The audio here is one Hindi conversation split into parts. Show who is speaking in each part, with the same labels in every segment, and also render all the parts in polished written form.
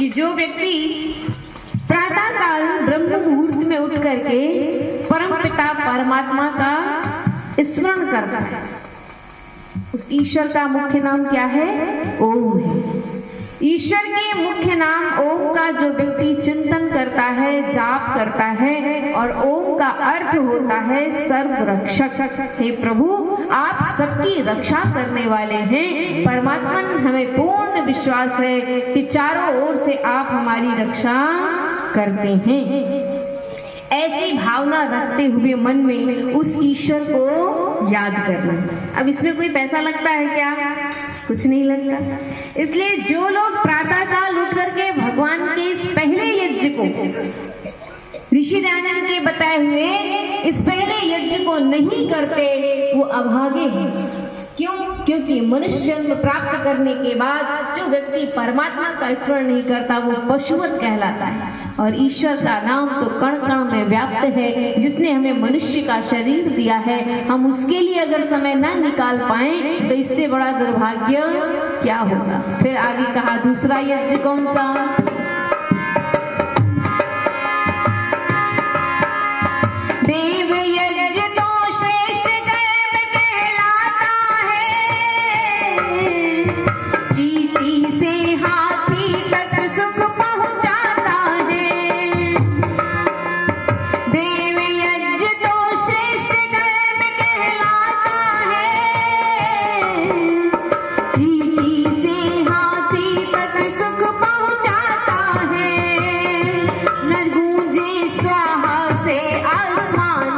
Speaker 1: कि जो व्यक्ति प्रातः काल ब्रह्म मुहूर्त में उठ करके परम पिता परमात्मा का स्मरण करता है, उस ईश्वर का मुख्य नाम क्या है? ओम है। ईश्वर के मुख्य नाम ओम का जो व्यक्ति चिंतन करता है, जाप करता है, और ओम का अर्थ होता है सर्व रक्षक। हे प्रभु, आप सबकी रक्षा करने वाले हैं। परमात्मा हमें पूर्ण विश्वास है कि चारों ओर से आप हमारी रक्षा करते हैं। ऐसी भावना रखते हुए मन में उस ईश्वर को याद करना। अब इसमें कोई पैसा लगता है क्या? कुछ नहीं लगता। इसलिए जो लोग प्रातः काल उठ करके भगवान के इस पहले यज्ञ को, ऋषि दयानंद के बताए हुए इस पहले यज्ञ को नहीं करते, वो अभागे हैं। क्यों? क्योंकि मनुष्य जन्म प्राप्त करने के बाद जो व्यक्ति परमात्मा का स्मरण नहीं करता वो पशुवत कहलाता है। और ईश्वर का नाम तो कण कण में व्याप्त है। जिसने हमें मनुष्य का शरीर दिया है, हम उसके लिए अगर समय न निकाल पाए तो इससे बड़ा दुर्भाग्य क्या होगा। फिर आगे कहा दूसरा यज्ञ कौन सा? देव यज्ञ तो श्रेष्ठ कर्म कहलाता है, चींटी से हाथी तक सुख पहुंचाता है। देव यज्ञ तो श्रेष्ठ कर्म कहलाता है, चींटी से हाथी तक सुख पहुंचाता है। न गूंजे स्वाहा से आसमान,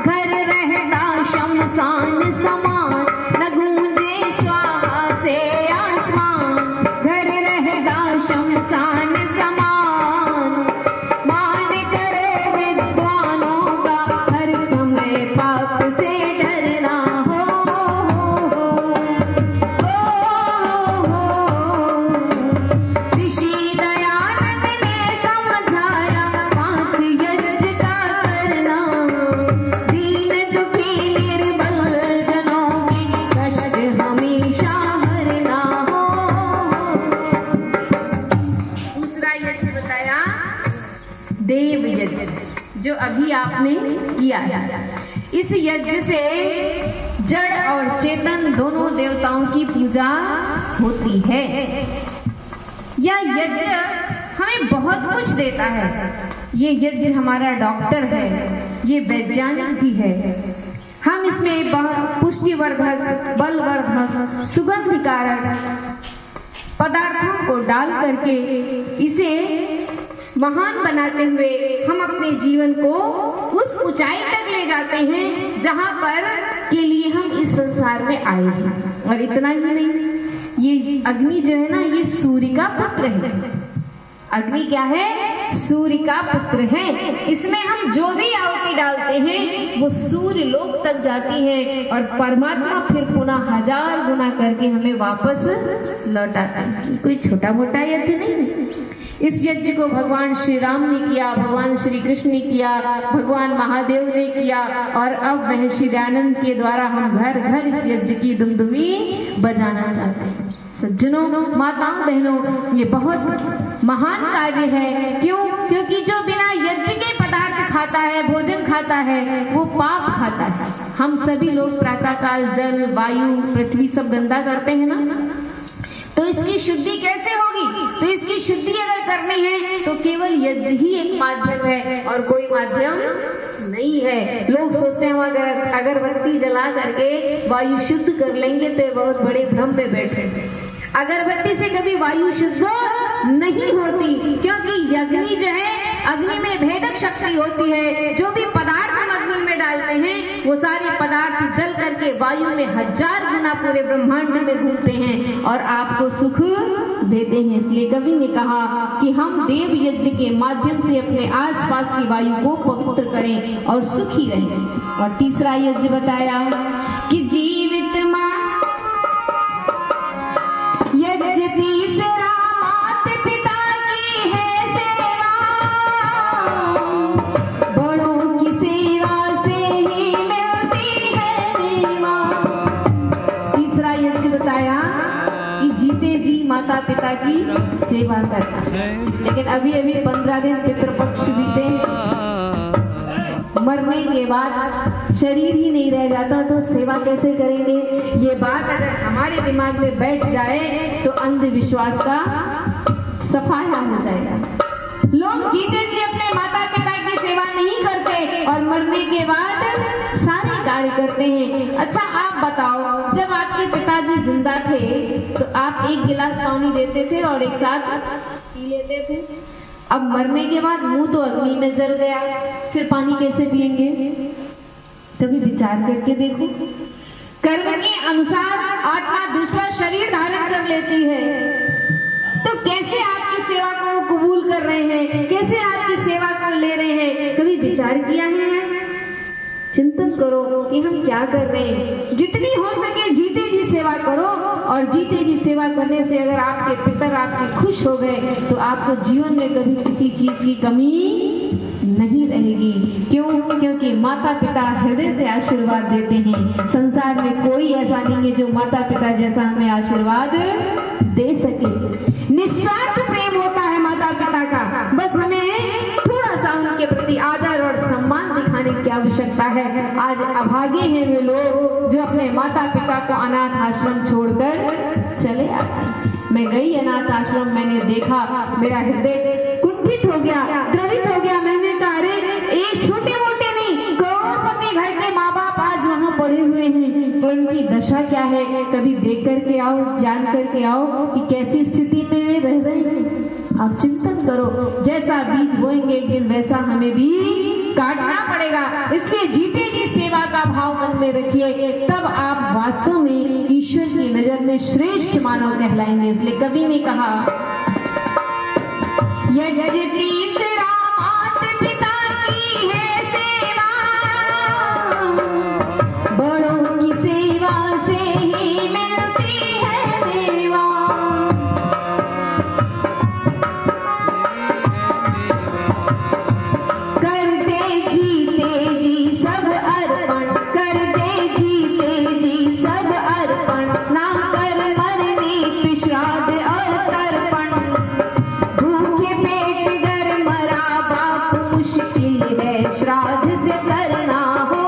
Speaker 1: घर रहता शमशान समान। न गूंजे स्वाहा से आसमान, घर रहता शमशान समान। मान करो विद्वानों का हर समय पाप से डरना हो। ऋषि दयानंद ने समझाया 5 यज्ञ का करना, दीन दुखी निर्बल जनों के कष्ट हमेशा हरना हो। दूसरा यज्ञ बताया देव यज्ञ, जो अभी आपने किया है। इस यज्ञ से जड़ और चेतन दोनों देवताओं की पूजा होती है। यह यज्ञ हमें बहुत कुछ देता है। ये यज्ञ हमारा डॉक्टर है, ये वैज्ञानिक भी है। हम इसमें पुष्टिवर्धक, बलवर्धक, सुगंधिकारक पदार्थों को डाल करके इसे महान बनाते हुए हम अपने जीवन को उस ऊंचाई तक ले जाते हैं जहां पर के लिए हम इस संसार में आए हैं। और इतना ही नहीं, ये अग्नि जो है ना, ये सूर्य का पुत्र है। अग्नि क्या है? सूर्य का पुत्र है। इसमें हम जो भी आहुति डालते हैं वो सूर्य लोक तक जाती है और परमात्मा फिर पुनः 1000 गुना करके हमें वापस लौटाता है। कोई छोटा मोटा यज्ञ नहीं है। इस यज्ञ को भगवान श्री राम ने किया, भगवान श्री कृष्ण ने किया, भगवान महादेव ने किया, और अब महर्षि दयानंद के द्वारा हम घर घर इस यज्ञ की दुमदुमी बजाना चाहते हैं। सज्जनों, माताओं, बहनों, ये बहुत महान कार्य है। क्यों? क्योंकि जो बिना यज्ञ के पदार्थ खाता है, भोजन खाता है, वो पाप खाता है। हम सभी लोग प्रातः काल जल, वायु, पृथ्वी सब गंदा करते हैं ना, तो इसकी शुद्धि कैसे होगी? तो इसकी शुद्धि अगर करनी है तो केवल यज्ञ ही एक माध्यम है और कोई माध्यम नहीं है। लोग सोचते हैं हम अगर अगरबत्ती जला करके वायु शुद्ध कर लेंगे तो ये बहुत बड़े भ्रम में बैठे। अगरबत्ती से कभी वायु शुद्ध नहीं होती, क्योंकि अग्नि जो है, अग्नि में भेदक शक्ति होती है। जो भी पदार्थ हम अग्नि में डालते हैं वो सारे पदार्थ जल करके वायु में 1000 गुना पूरे ब्रह्मांड में घूमते हैं और आपको सुख देते हैं। इसलिए कवि ने कहा कि हम देव यज्ञ के माध्यम से अपने आसपास की वायु को पवित्र करें और सुखी रहें। और तीसरा यज्ञ बताया कि जीवित मां यज्ञ तीसरा मात पिता की है सेवा, बड़ों की सेवा से ही मिलती है मेवा। तीसरा यज्ञ बताया कि जीते जी माता पिता की सेवा करना। लेकिन अभी अभी 15 दिन पितृपक्ष बीते, मरने के बाद शरीर ही नहीं रह जाता तो सेवा कैसे करेंगे। ये बात अगर हमारे दिमाग में बैठ जाए तो अंधविश्वास का सफाया हो जाएगा। लोग जीते जी अपने माता पिता की सेवा नहीं करते और मरने के बाद सारे कार्य करते हैं। अच्छा आप बताओ, जब आपके पिताजी जिंदा थे तो आप एक गिलास पानी देते थे और एक साथ पी लेते थे। अब मरने के बाद मुंह तो अग्नि में जल गया, फिर पानी कैसे पिएंगे? कभी विचार करके देखो। कर्म के अनुसार आत्मा दूसरा शरीर धारण कर लेती है, तो कैसे आपकी सेवा को वो कबूल कर रहे हैं, कैसे आपकी सेवा को ले रहे हैं? कभी विचार किया है? चिंतन करो कि हम क्या कर रहे हैं। जितनी हो सके जीते जी सेवा करो, और जीते जी सेवा करने से अगर आपके पितर आपके खुश हो गए तो आपको जीवन में कभी किसी चीज की कमी नहीं रहेगी। क्यों? क्योंकि माता पिता हृदय से आशीर्वाद देते हैं। संसार में कोई ऐसा नहीं है जो माता पिता जैसा हमें आशीर्वाद दे सके। निस्वार्थ प्रेम होता है माता पिता का, बस हमें थोड़ा सा उनके प्रति आदर और सम्मान दिखाने की आवश्यकता है। आज अभागे हैं वे लोग जो अपने माता पिता को अनाथ आश्रम छोड़कर चले आते हैं। मैं गई अनाथ आश्रम, मैंने देखा, मेरा हृदय कुंठित हो गया, द्रवित हो गया। मैंने कहा अरे एक छोटे मोटे नहीं, करोड़पति घर के माँ बाप आज वहाँ पड़े हुए हैं, तो उनकी दशा क्या है? कभी देख करके आओ, जान करके आओ कि कैसी स्थिति में वे रह रहे हैं। आप चिंतन करो, जैसा बीज बोएंगे एक दिन वैसा हमें भी काटना पड़ेगा। इसलिए जीते जी सेवा का भाव मन में रखिए, तब आप वास्तव में ईश्वर की नजर में श्रेष्ठ मानव कहलाएंगे। इसलिए कवि ने कहा, यज्ञ तीसरा मात पिता की है सेवा, बड़ों की सेवा से ही मिलती है मेवा। कर दे जीते जी सब अर्पण, कर दे जीते जी सब अर्पण, ना कर मरने पे श्राद्ध और तर्पण। भूखे पेट गर मरा बाप मुश्किल है श्राद्ध से करना हो।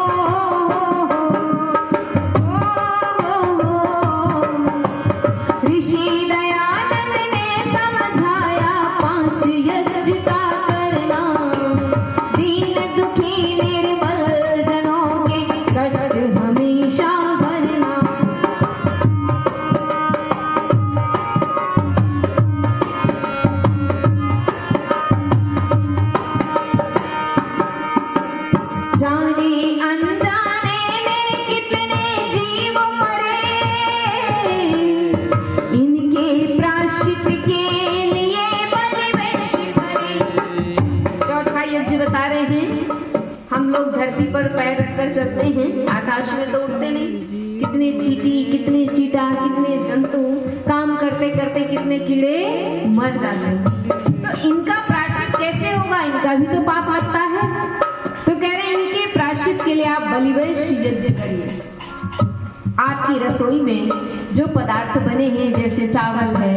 Speaker 1: ऋषि दयानंद ने समझाया 5 यज्ञ का करना, दीन दुखी निर्बल जनों के कष्ट हमेशा भरना। जाने अनजाने में कितने जीव मरे, इनके प्रायश्चित के लिए बलिवेश भरे। चौथा यज्ञ बता रहे हैं, हम लोग धरती पर पैर रखकर चलते हैं, आकाश में तो उड़ते नहीं। कितने चींटी, कितने चीटा, कितने जंतु काम करते करते कितने कीड़े मर जाते हैं। तो इनका प्रायश्चित कैसे होगा? इनका भी तो पाप लगता है। तो कह रहे हैं इनके प्रायश्चित के लिए आप बलिवेश यज्ञ करिए। आपकी रसोई में जो पदार्थ बने हैं, जैसे चावल है,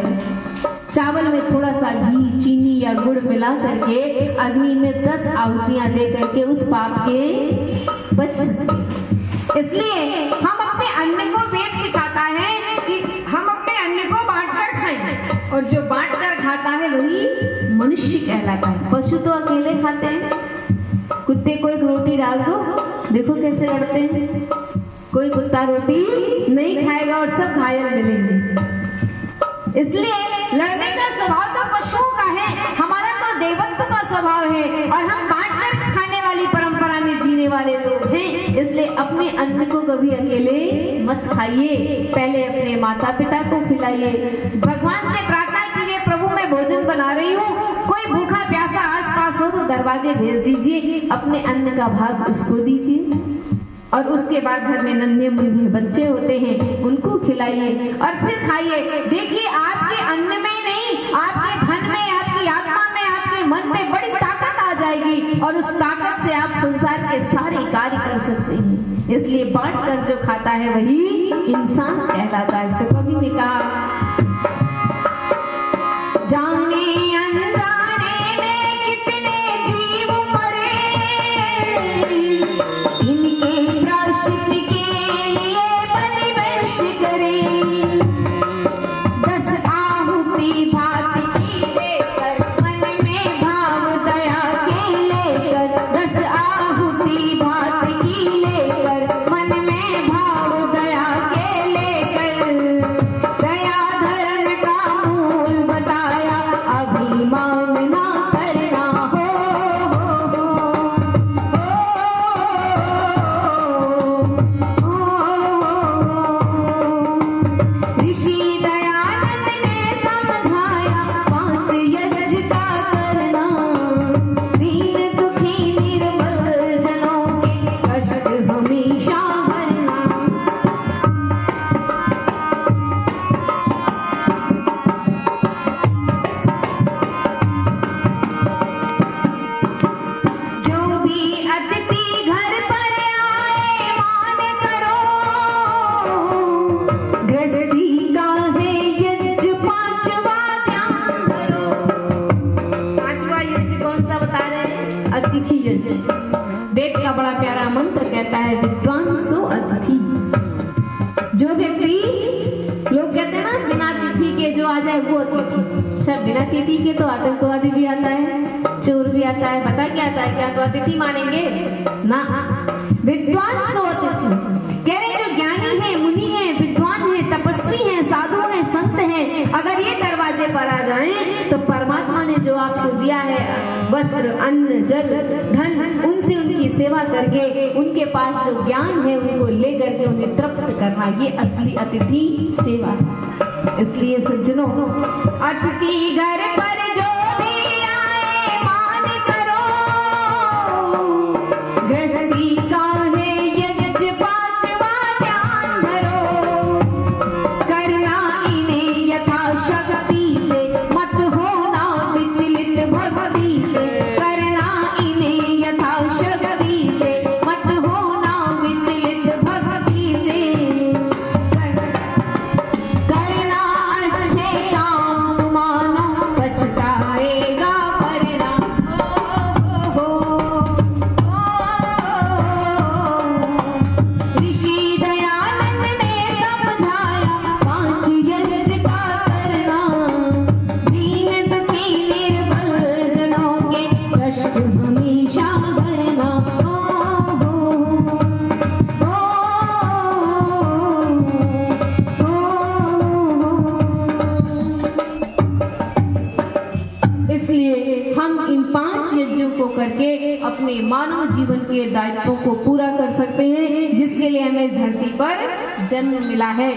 Speaker 1: चावल में थोड़ा सा घी, चीनी या गुड़ मिला करके अग्नि में 10 आहुतियां दे करके उस पाप के बच सकते। इसलिए हम अपने अन्न को वेद सिखाता है कि हम अपने अन्न को बांटकर खाएं, और जो बांटकर खाता है वही मनुष्य कहलाता है। पशु तो अकेले खाते हैं। कुत्ते को एक रोटी डाल दो, देखो कैसे लड़ते हैं। कोई कुत्ता रोटी नहीं खाएगा और सब घायल मिलेंगे। इसलिए लड़ने का स्वभाव तो पशुओं का है, हमारा तो देवत्व का स्वभाव है, और हम बांटकर खाने वाली परंपरा में जीने वाले लोग हैं। इसलिए अपने अन्न को कभी अकेले मत खाइए, पहले अपने माता पिता को खिलाइए। भगवान से प्रार्थना कीजिए, प्रभु मैं भोजन बना रही हूँ, कोई भूखा प्यासा आसपास हो तो दरवाजे भेज दीजिए, अपने अन्न का भाग उसको दीजिए। और उसके बाद घर में नन्हे मुन्ने बच्चे होते हैं, उनको खिलाइए और फिर खाइए। देखिए आपके अन्न में नहीं, आपके धन में, आपकी आत्मा में, आपके मन में बड़ी ताकत आ जाएगी, और उस ताकत से आप संसार के सारे कार्य कर सकते हैं। इसलिए बांट कर जो खाता है वही इंसान कहलाता है। तो कवि ने कहा, जाने अनजाने अतिथि यज्ञ। वेद का बड़ा प्यारा मंत्र कहता है विद्वान सो अतिथि। जो व्यक्ति, लोग कहते हैं ना बिना तिथि के जो आ जाए वो अतिथि। अच्छा, बिना तिथि के तो आतंकवादी भी आता है, चोर भी आता है, पता क्या आता है, क्या तो अतिथि मानेंगे ना। विद्वान सो अतिथि कह रहे जो ज्ञानी है, मुनि है, विद्वान है, तपस्वी है, साधु है, संत है, अगर ये दरवाजे पर आ जाएं तो परमात्मा ने जो आपको दिया है वस्त्र, अन्न, जल, धन, उनसे उनकी सेवा करके उनके पास जो ज्ञान है उनको ले करके उन्हें तृप्त करना, ये असली अतिथि सेवा है। इसलिए सज्जनों, अतिथि घर पर जो भी आए मान करो, गृहस्थी का है यज्ञ पांचवा ध्यान धरो, करना इन्हें यथाशक्ति से, मत होना विचलित भक्ति से, करना इन्हें यथाशक्ति से, मत होना विचलित भक्ति से, करना अच्छे काम तुम मानो पछताएगा परिणाम। ऋषि दयानंद ने समझाया 5 यज्ञ का करना, दीन दुखी निर्बल जनों के कष्ट हमेशा भरना। इसलिए हम इन 5 यज्ञों को करके अपने मानव जीवन के दायित्वों को पूरा कर सकते हैं, जिसके लिए हमें धरती पर जन्म मिला है।